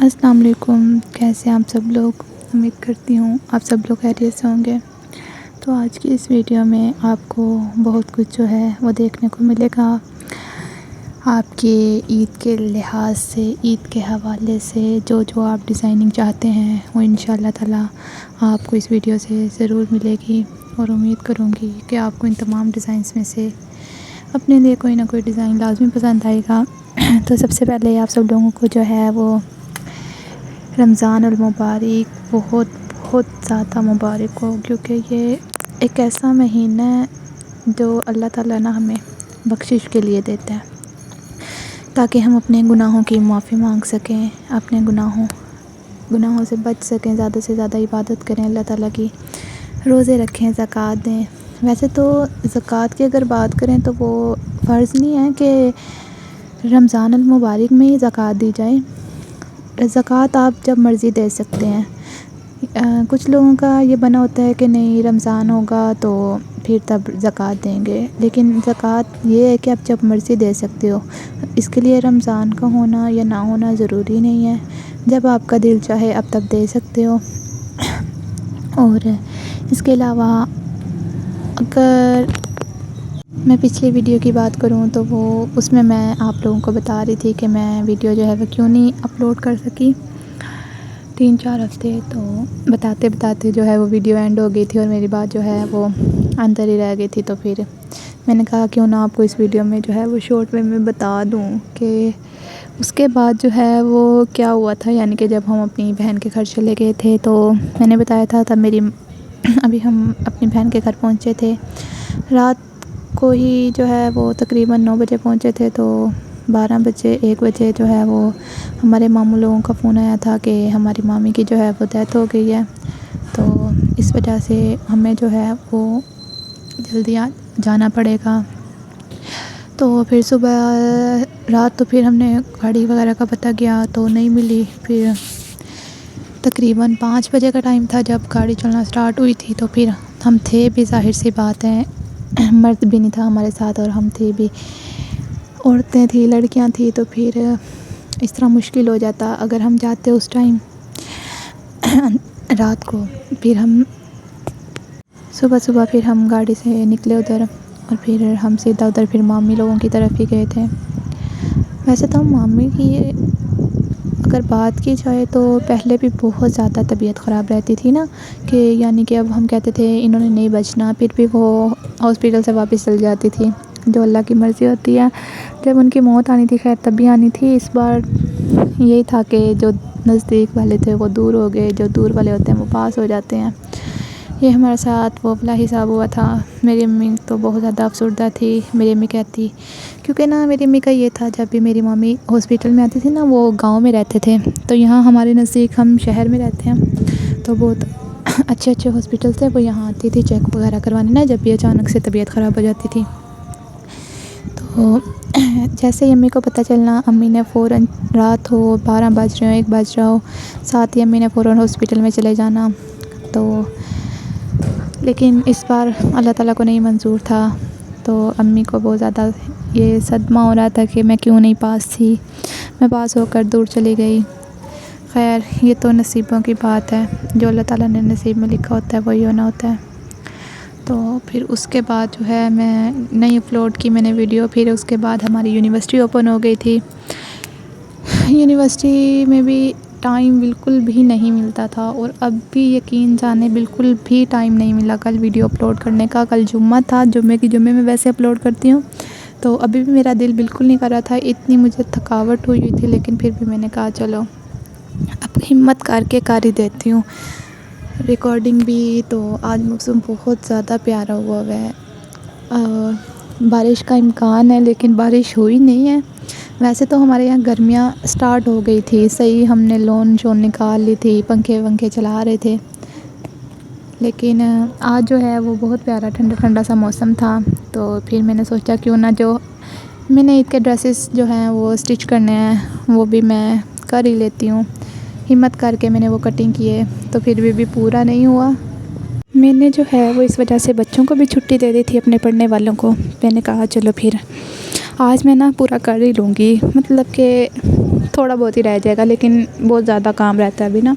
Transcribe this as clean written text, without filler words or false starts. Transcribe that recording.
السلام علیکم، کیسے ہیں آپ سب لوگ؟ امید کرتی ہوں آپ سب لوگ خیریت سے ہوں گے۔ تو آج کی اس ویڈیو میں آپ کو بہت کچھ جو ہے وہ دیکھنے کو ملے گا، آپ کے عید کے لحاظ سے، عید کے حوالے سے جو آپ ڈیزائننگ چاہتے ہیں وہ انشاءاللہ تعالیٰ آپ کو اس ویڈیو سے ضرور ملے گی، اور امید کروں گی کہ آپ کو ان تمام ڈیزائنس میں سے اپنے لیے کوئی نہ کوئی ڈیزائن لازمی پسند آئے گا۔ تو سب سے پہلے آپ سب لوگوں کو جو ہے وہ رمضان المبارک بہت بہت زیادہ مبارک ہو، کیونکہ یہ ایک ایسا مہینہ ہے جو اللہ تعالیٰ نے ہمیں بخشش کے لیے دیتا ہے، تاکہ ہم اپنے گناہوں کی معافی مانگ سکیں، اپنے گناہوں سے بچ سکیں، زیادہ سے زیادہ عبادت کریں اللہ تعالیٰ کی، روزے رکھیں، زکوٰۃ دیں۔ ویسے تو زکوٰۃ کی اگر بات کریں تو وہ فرض نہیں ہے کہ رمضان المبارک میں ہی زکوٰۃ دی جائے، زکوٰۃ آپ جب مرضی دے سکتے ہیں۔ کچھ لوگوں کا یہ بنا ہوتا ہے کہ نہیں رمضان ہوگا تو پھر تب زکوٰۃ دیں گے، لیکن زکوٰۃ یہ ہے کہ آپ جب مرضی دے سکتے ہو، اس کے لیے رمضان کا ہونا یا نہ ہونا ضروری نہیں ہے، جب آپ کا دل چاہے آپ تب دے سکتے ہو۔ اور اس کے علاوہ اگر میں پچھلی ویڈیو کی بات کروں تو اس میں آپ لوگوں کو بتا رہی تھی کہ میں ویڈیو جو ہے وہ کیوں نہیں اپلوڈ کر سکی 3-4 ہفتے، تو بتاتے بتاتے جو ہے وہ ویڈیو اینڈ ہو گئی تھی اور میری بات جو ہے وہ اندر ہی رہ گئی تھی، تو پھر میں نے کہا کیوں نہ آپ کو اس ویڈیو میں جو ہے وہ شارٹ میں بتا دوں کہ اس کے بعد جو ہے وہ کیا ہوا تھا۔ یعنی کہ جب ہم اپنی بہن کے گھر چلے گئے تھے تو میں نے بتایا تھا تب ابھی ہم اپنی بہن کے گھر پہنچے تھے، رات کو ہی جو ہے وہ تقریباً 9 بجے پہنچے تھے، تو 12 بجے 1 بجے جو ہے وہ ہمارے ماموں لوگوں کا فون آیا تھا کہ ہماری مامی کی جو ہے وہ ڈیتھ ہو گئی ہے، تو اس وجہ سے ہمیں جو ہے وہ جلدی جانا پڑے گا۔ تو پھر صبح رات تو پھر ہم نے گاڑی وغیرہ کا پتہ کیا تو نہیں ملی، پھر تقریباً 5 بجے کا ٹائم تھا جب گاڑی چلنا سٹارٹ ہوئی تھی، تو پھر ہم تھے بھی، ظاہر سی بات ہے مرد بھی نہیں تھا ہمارے ساتھ اور ہم تھے بھی، عورتیں تھیں، لڑکیاں تھیں، تو پھر اس طرح مشکل ہو جاتا اگر ہم جاتے اس ٹائم رات کو۔ پھر ہم صبح پھر ہم گاڑی سے نکلے ادھر، اور پھر ہم سیدھا ادھر پھر مامی لوگوں کی طرف ہی گئے تھے۔ ویسے تو مامی کی اگر بات کی جائے تو پہلے بھی بہت زیادہ طبیعت خراب رہتی تھی نا، کہ یعنی کہ اب ہم کہتے تھے انہوں نے نہیں بچنا، پھر بھی وہ ہاسپٹل سے واپس چل جاتی تھی، جو اللہ کی مرضی ہوتی ہے۔ جب ان کی موت آنی تھی خیر تب بھی آنی تھی، اس بار یہی تھا کہ جو نزدیک والے تھے وہ دور ہو گئے، جو دور والے ہوتے ہیں وہ پاس ہو جاتے ہیں۔ یہ ہمارے ساتھ وہ بلا حساب ہوا تھا۔ میری امی تو بہت زیادہ افسردہ تھی، میری امی کہتی، کیونکہ نا میری امی کا یہ تھا جب بھی میری مامی ہاسپٹل میں آتی تھی نا، وہ گاؤں میں رہتے تھے، تو یہاں ہمارے نزدیک ہم شہر میں رہتے ہیں، تو بہت اچھے ہاسپٹل تھے، وہ یہاں آتی تھی چیک وغیرہ کروانے نا جب بھی اچانک سے طبیعت خراب ہو جاتی تھی۔ تو جیسے ہی امی کو پتہ چلنا، امی نے فوراً رات ہو 12 بج رہے ہو 1 بج رہا ہو، ساتھ ہی امی نے فوراً ہاسپٹل میں چلے جانا۔ تو لیکن اس بار اللہ تعالیٰ کو نہیں منظور تھا، تو امی کو بہت زیادہ یہ صدمہ ہو رہا تھا کہ میں کیوں نہیں پاس تھی، میں پاس ہو کر دور چلی گئی۔ خیر یہ تو نصیبوں کی بات ہے، جو اللہ تعالیٰ نے نصیب میں لکھا ہوتا ہے وہی ہونا ہوتا ہے۔ تو پھر اس کے بعد جو ہے میں نہیں اپلوڈ کی میں نے ویڈیو، پھر اس کے بعد ہماری یونیورسٹی اوپن ہو گئی تھی۔ یونیورسٹی میں بھی ٹائم بالکل بھی نہیں ملتا تھا، اور اب بھی یقین جانے بالکل بھی ٹائم نہیں ملا کل ویڈیو اپلوڈ کرنے کا۔ کل جمعہ تھا، جمعے میں ویسے اپلوڈ کرتی ہوں، تو ابھی بھی میرا دل بالکل نہیں کر رہا تھا، اتنی مجھے تھکاوٹ ہوئی تھی، لیکن پھر بھی میں نے کہا چلو اب ہمت کر کے کر ہی دیتی ہوں ریکارڈنگ بھی۔ تو آج موسم بہت زیادہ پیارا ہوا ہے، بارش کا امکان ہے لیکن بارش ہوئی نہیں ہے۔ ویسے تو ہمارے یہاں گرمیاں سٹارٹ ہو گئی تھی، صحیح ہم نے لون نکال لی تھی، پنکھے چلا رہے تھے، لیکن آج جو ہے وہ بہت پیارا ٹھنڈا سا موسم تھا، تو پھر میں نے سوچا کیوں نہ جو میں نے عید کے ڈریسز جو ہیں وہ سٹچ کرنے ہیں وہ بھی میں کر ہی لیتی ہوں۔ ہمت کر کے میں نے وہ کٹنگ کیے، تو پھر بھی پورا نہیں ہوا۔ میں نے جو ہے وہ اس وجہ سے بچوں کو بھی چھٹی دے دی تھی اپنے پڑھنے والوں کو، میں نے کہا چلو پھر آج میں نا پورا کر ہی لوں گی، مطلب کہ تھوڑا بہت ہی رہ جائے گا، لیکن بہت زیادہ کام رہتا ہے ابھی نا.